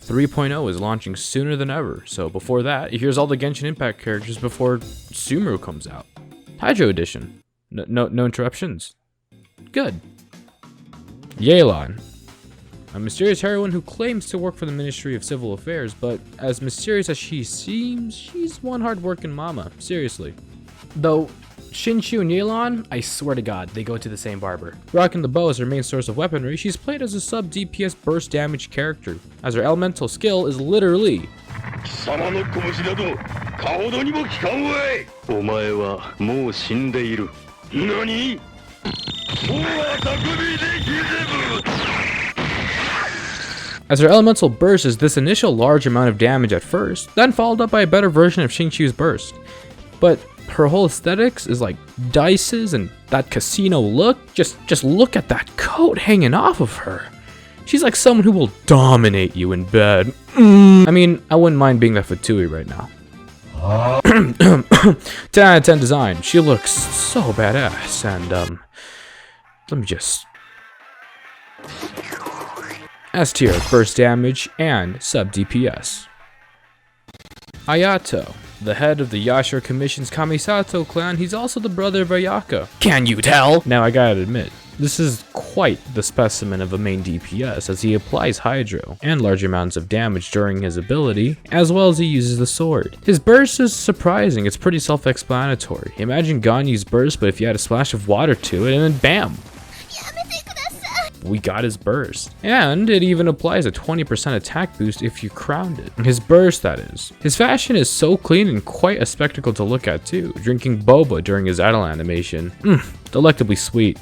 3.0 is launching sooner than ever, so before that, here's all the Genshin Impact characters before Sumeru comes out. Hydro Edition. No interruptions. Good. Yelan. A mysterious heroine who claims to work for the Ministry of Civil Affairs, but as mysterious as she seems, she's one hard-working mama. Seriously. Though, Xingqiu and Yelan, I swear to God, they go to the same barber. Rocking the bow as her main source of weaponry, she's played as a sub-DPS burst damage character, as her elemental skill is literally... As her elemental burst is this initial large amount of damage at first, then followed up by a better version of Xingqiu's burst. But her whole aesthetics is like dices and that casino look. Just look at that coat hanging off of her. She's like someone who will dominate you in bed. I mean, I wouldn't mind being that Fatui right now. 10 out of 10 design. She looks so badass, and let me just... S tier, burst damage, and sub DPS. Ayato, the head of the Yashiro Commission's Kamisato clan, he's also the brother of Ayaka. Can you tell? Now I gotta admit, this is quite the specimen of a main DPS, as he applies Hydro, and large amounts of damage during his ability, as well as he uses the sword. His burst is surprising, it's pretty self-explanatory. Imagine Ganyu's burst, but if you add a splash of water to it, and then BAM! We got his burst. And it even applies a 20% attack boost if you crowned it. His burst, that is. His fashion is so clean and quite a spectacle to look at too, drinking boba during his idle animation. Delectably sweet.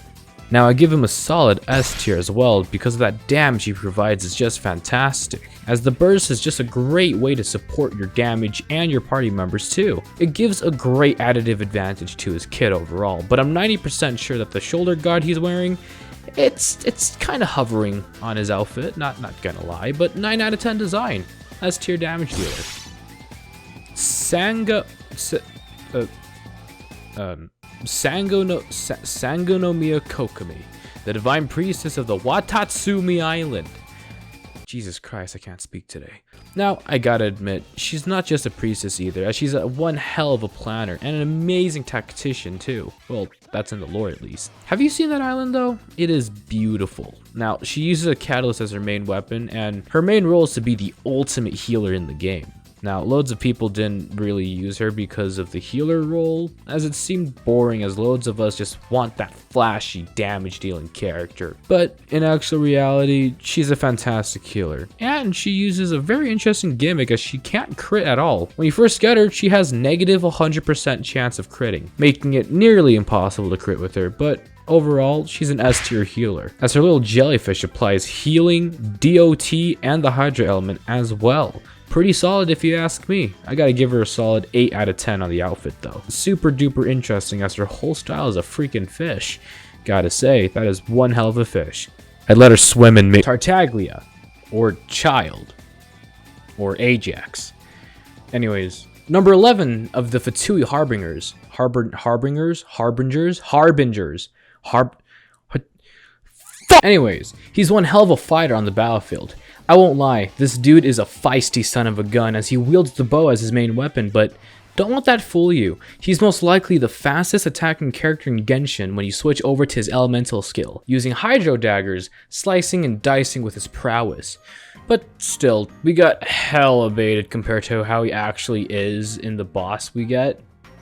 Now I give him a solid S tier as well because of that damage he provides is just fantastic, as the burst is just a great way to support your damage and your party members too. It gives a great additive advantage to his kit overall, but I'm 90% sure that the shoulder guard he's wearing, it's kind of hovering on his outfit, not gonna lie, but 9 out of 10 design. S tier damage dealer. Sango no Miya Kokomi, the divine priestess of the Watatsumi Island. Jesus Christ, I can't speak today. Now, I gotta admit, she's not just a priestess either, as she's one hell of a planner and an amazing tactician too. Well, that's in the lore at least. Have you seen that island though? It is beautiful. Now, she uses a catalyst as her main weapon, and her main role is to be the ultimate healer in the game. Now, loads of people didn't really use her because of the healer role, as it seemed boring as loads of us just want that flashy damage dealing character. But in actual reality, she's a fantastic healer. And she uses a very interesting gimmick as she can't crit at all. When you first get her, she has negative 100% chance of critting, making it nearly impossible to crit with her, but overall, she's an S tier healer, as her little jellyfish applies healing, DOT, and the Hydra element as well. Pretty solid if you ask me. I gotta give her a solid 8 out of 10 on the outfit though. Super duper interesting as her whole style is a freaking fish. Gotta say, that is one hell of a fish. I'd let her swim in Tartaglia, or Child, or Ajax. Anyways, number 11 of the Fatui Harbingers. Anyways, he's one hell of a fighter on the battlefield. I won't lie, this dude is a feisty son of a gun as he wields the bow as his main weapon, but don't let that fool you. He's most likely the fastest attacking character in Genshin when you switch over to his elemental skill, using hydro daggers, slicing and dicing with his prowess. But still, we got hella baited compared to how he actually is in the boss we get.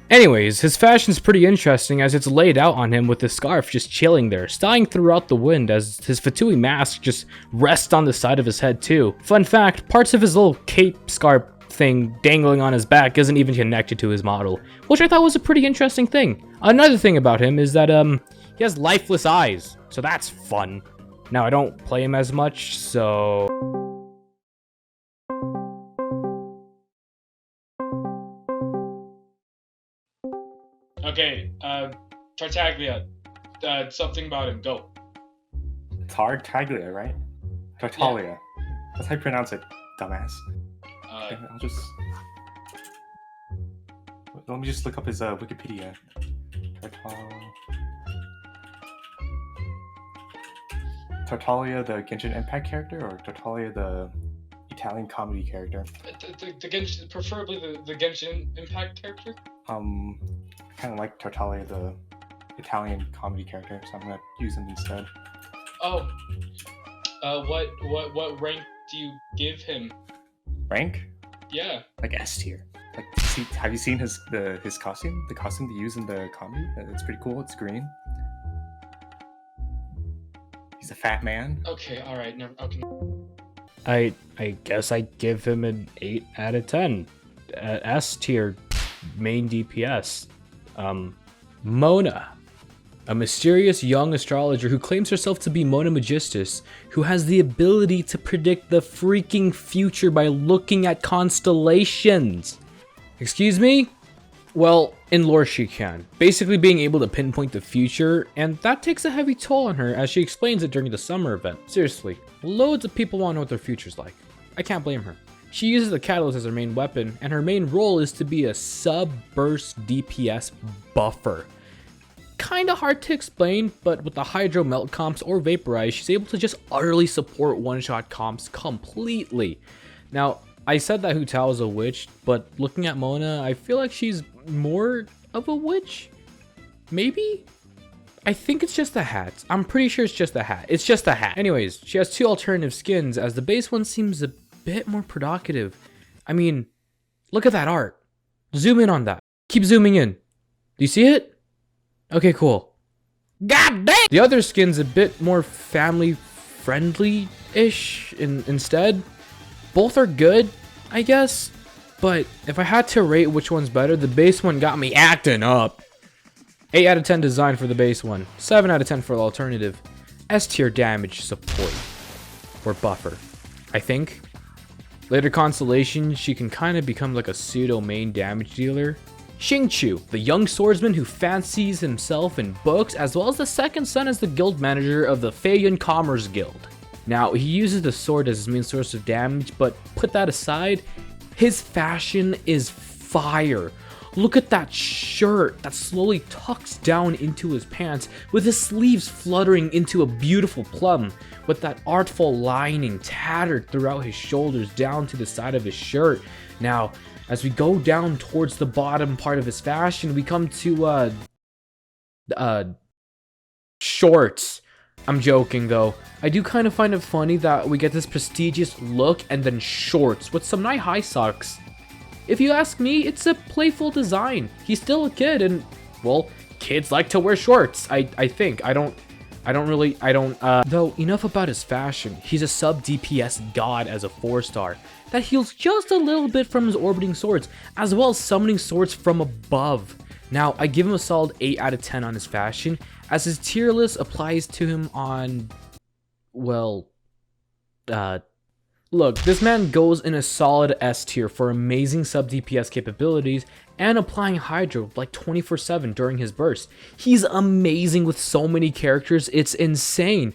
Anyways, his fashion's pretty interesting as it's laid out on him with the scarf just chilling there, sighing throughout the wind as his Fatui mask just rests on the side of his head too. Fun fact, parts of his little cape scarf thing dangling on his back isn't even connected to his model, which I thought was a pretty interesting thing. Another thing about him is that he has lifeless eyes, so that's fun. Now I don't play him as much, so... Okay, Tartaglia, something about him, go. Tartaglia, right? Tartaglia. Yeah. That's how you pronounce it, dumbass. Okay, I'll just... Let me just look up his Wikipedia. Tartaglia, the Genshin Impact character, or Tartaglia, the Italian comedy character. The Genshin, preferably the Genshin Impact character. I kind of like Tartaglia, the Italian comedy character, so I'm gonna use him instead. Oh, what rank do you give him? Rank? Yeah. Like S tier. Like, have you seen his costume? The costume they use in the comedy? It's pretty cool. It's green. He's a fat man. Okay, all right. Never. Okay. I guess I'd give him an 8 out of 10. S tier main DPS. Mona. A mysterious young astrologer who claims herself to be Mona Magistus, who has the ability to predict the freaking future by looking at constellations. Excuse me? Well, in lore she can, basically being able to pinpoint the future, and that takes a heavy toll on her as she explains it during the summer event. Seriously, loads of people want to know what their future's like. I can't blame her. She uses the catalyst as her main weapon, and her main role is to be a sub-burst DPS buffer. Kinda hard to explain, but with the Hydro Melt comps or Vaporize, she's able to just utterly support one-shot comps completely. Now, I said that Hu Tao is a witch, but looking at Mona, I feel like she's more of a witch? Maybe? I think it's just a hat. I'm pretty sure it's just a hat. It's just a hat. Anyways, she has 2 alternative skins, as the base one seems a bit more provocative. I mean, look at that art. Zoom in on that. Keep zooming in. Do you see it? Okay, cool. God damn! The other skin's a bit more family friendly-ish instead. Both are good, I guess. But if I had to rate which one's better, the base one got me acting up. 8 out of 10 design for the base one. 7 out of 10 for the alternative. S tier damage support. Or buffer, I think. Later constellations, she can kind of become like a pseudo main damage dealer. Xingqiu, the young swordsman who fancies himself in books, as well as the second son as the guild manager of the Feiyun Commerce Guild. Now, he uses the sword as his main source of damage, but put that aside, his fashion is fire. Look at that shirt that slowly tucks down into his pants, with his sleeves fluttering into a beautiful plum, with that artful lining tattered throughout his shoulders down to the side of his shirt. Now, as we go down towards the bottom part of his fashion, we come to, shorts. I'm joking though. I do kind of find it funny that we get this prestigious look and then shorts with some nice high socks. If you ask me, it's a playful design. He's still a kid and, well, kids like to wear shorts, I think. Though, enough about his fashion. He's a sub DPS god as a 4-star that heals just a little bit from his orbiting swords, as well as summoning swords from above. Now, I give him a solid 8 out of 10 on his fashion, as his tier list applies to him on, well, look, this man goes in a solid S tier for amazing sub DPS capabilities and applying Hydro like 24/7 during his burst. He's amazing with so many characters, it's insane.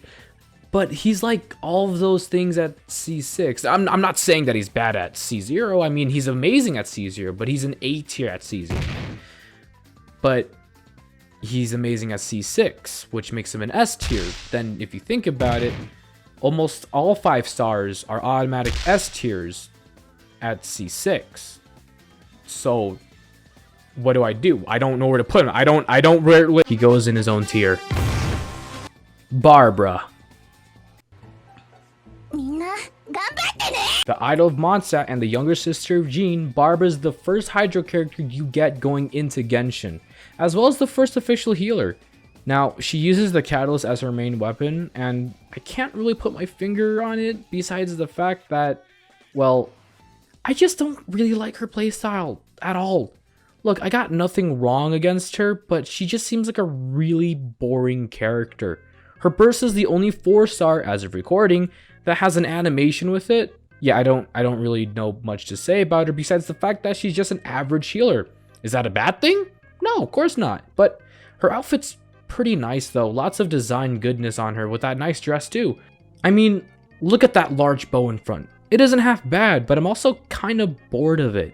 But he's like all of those things at C6. I'm not saying that he's bad at C0. I mean, he's amazing at C0, but he's an A tier at C0. But he's amazing at C6, which makes him an S tier. Then if you think about it, almost all 5 stars are automatic S tiers at C6. So what do? I don't know where to put him. I don't rarely. He goes in his own tier. Barbara. The idol of Mondstadt and the younger sister of Jean, Barbara's the first Hydro character you get going into Genshin, as well as the first official healer. Now, she uses the catalyst as her main weapon, and I can't really put my finger on it besides the fact that, well, I just don't really like her playstyle at all. Look, I got nothing wrong against her, but she just seems like a really boring character. Her burst is the only 4-star as of recording that has an animation with it. Yeah, I don't really know much to say about her besides the fact that she's just an average healer. Is that a bad thing? No, of course not. But her outfit's pretty nice though. Lots of design goodness on her with that nice dress too. I mean, look at that large bow in front. It isn't half bad, but I'm also kind of bored of it.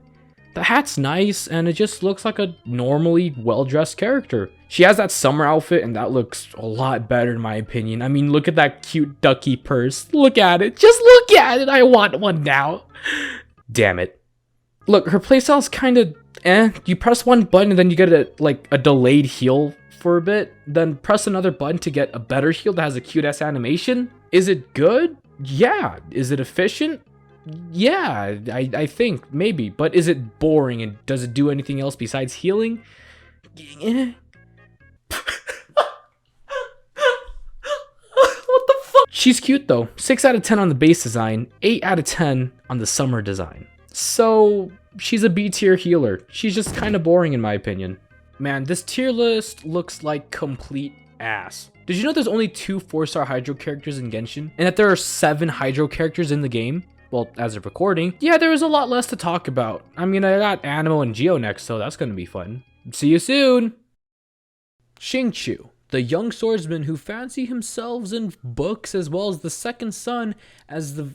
The hat's nice, and it just looks like a normally well-dressed character. She has that summer outfit, and that looks a lot better in my opinion. I mean, look at that cute ducky purse. Look at it. Just look at it. I want one now. Damn it. Look, her playstyle's kind of You press one button, and then you get a delayed heal for a bit. Then press another button to get a better heal that has a cute-ass animation. Is it good? Yeah. Is it efficient? Yeah, I think, maybe. But is it boring, and does it do anything else besides healing? What the fuck? She's cute, though. 6 out of 10 on the base design, 8 out of 10 on the summer design. So, she's a B tier healer. She's just kind of boring, in my opinion. Man, this tier list looks like complete ass. Did you know there's only 2 4-star Hydro characters in Genshin? And that there are 7 Hydro characters in the game? Well, as of recording, yeah, there was a lot less to talk about. I mean, I got Animo and Geo next, so that's gonna be fun. See you soon! Xingqiu, the young swordsman who fancy himself in books as well as the second son as the...